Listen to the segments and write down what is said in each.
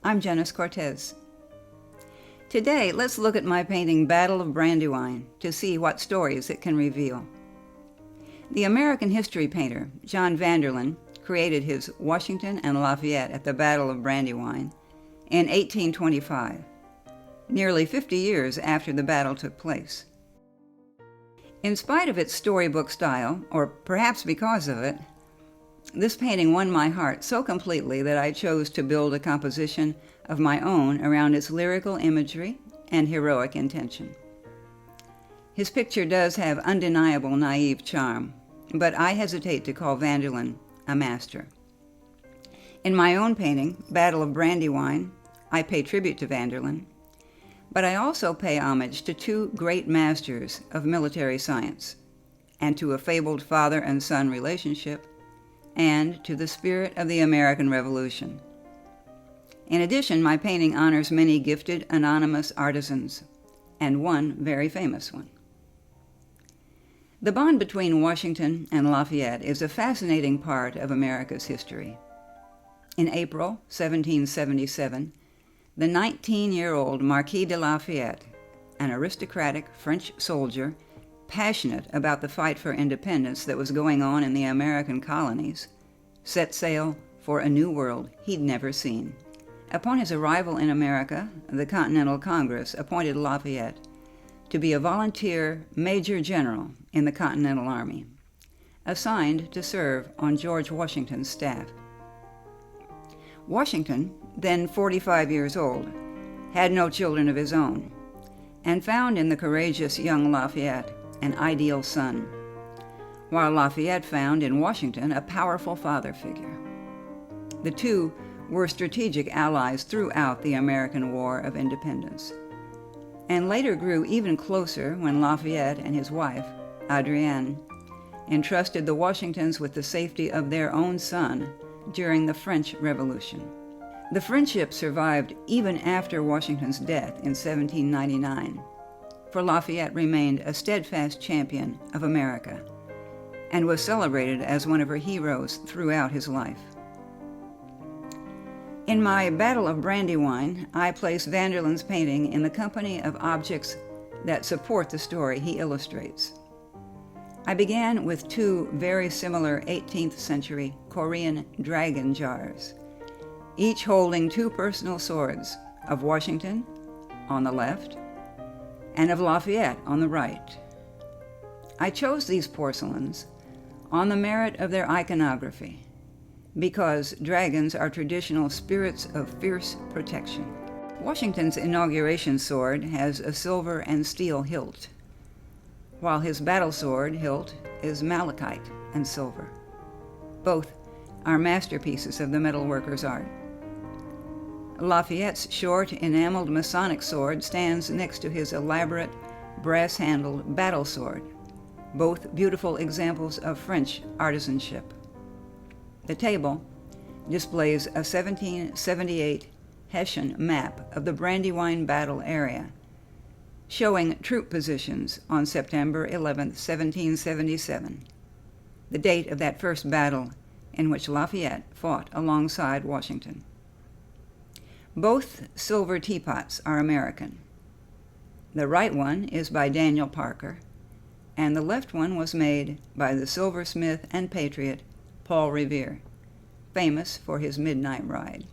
I'm Jenness Cortez. Today, let's look at my painting Battle of Brandywine to see what stories it can reveal. The American history painter, John Vanderlyn, created his Washington and Lafayette at the Battle of Brandywine in 1825, nearly 50 years after the battle took place. In spite of its storybook style, or perhaps because of it, this painting won my heart so completely that I chose to build a composition of my own around its lyrical imagery and heroic intention. His picture does have undeniable naive charm, but I hesitate to call Vanderlyn a master. In my own painting, Battle of Brandywine, I pay tribute to Vanderlyn, but I also pay homage to two great masters of military science, and to a fabled father and son relationship, and to the spirit of the American Revolution. In addition, my painting honors many gifted anonymous artisans, and one very famous one. The bond between Washington and Lafayette is a fascinating part of America's history. In April 1777, the 19-year-old Marquis de Lafayette, an aristocratic French soldier passionate about the fight for independence that was going on in the American colonies, set sail for a new world he'd never seen. Upon his arrival in America, the Continental Congress appointed Lafayette to be a volunteer major general in the Continental Army, assigned to serve on George Washington's staff. Washington, then 45 years old, had no children of his own, and found in the courageous young Lafayette an ideal son, while Lafayette found in Washington a powerful father figure. The two were strategic allies throughout the American War of Independence, and later grew even closer when Lafayette and his wife, Adrienne, entrusted the Washingtons with the safety of their own son during the French Revolution. The friendship survived even after Washington's death in 1799, for Lafayette remained a steadfast champion of America and was celebrated as one of her heroes throughout his life. In my Battle of Brandywine, I place Vanderlyn's painting in the company of objects that support the story he illustrates. I began with two very similar 18th century Korean dragon jars, each holding two personal swords of Washington on the left and of Lafayette on the right. I chose these porcelains on the merit of their iconography, because dragons are traditional spirits of fierce protection. Washington's inauguration sword has a silver and steel hilt, while his battle sword hilt is malachite and silver. Both are masterpieces of the metalworker's art. Lafayette's short, enameled Masonic sword stands next to his elaborate, brass-handled battle sword, both beautiful examples of French artisanship. The table displays a 1778 Hessian map of the Brandywine battle area, showing troop positions on September 11, 1777, the date of that first battle in which Lafayette fought alongside Washington. Both silver teapots are American. The right one is by Daniel Parker, and the left one was made by the silversmith and patriot Paul Revere, famous for his midnight ride.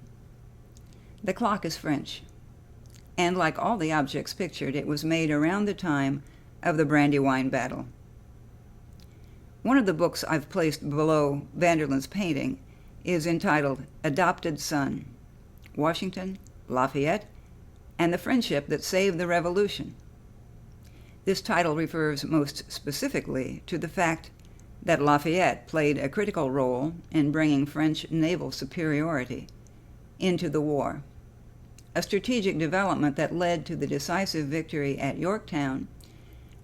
The clock is French, and like all the objects pictured, it was made around the time of the Brandywine battle. One of the books I've placed below Vanderlyn's painting is entitled Adopted Son, Washington, Lafayette, and the Friendship That Saved the Revolution. This title refers most specifically to the fact that Lafayette played a critical role in bringing French naval superiority into the war, a strategic development that led to the decisive victory at Yorktown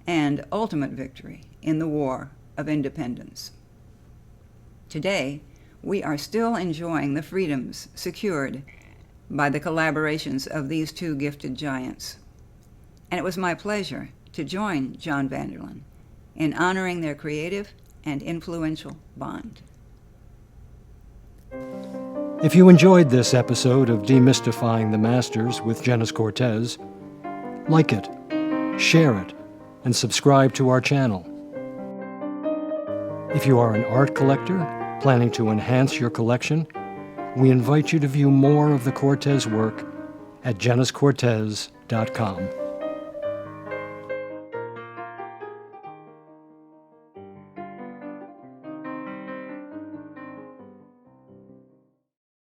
and ultimate victory in the War of Independence. Today, we are still enjoying the freedoms secured by the collaborations of these two gifted giants, and it was my pleasure to join John Vanderlyn in honoring their creative and influential bond. If you enjoyed this episode of Demystifying the Masters with Jenness Cortez, like it, share it, and subscribe to our channel. If you are an art collector planning to enhance your collection, we invite you to view more of the Cortez work at JennessCortez.com.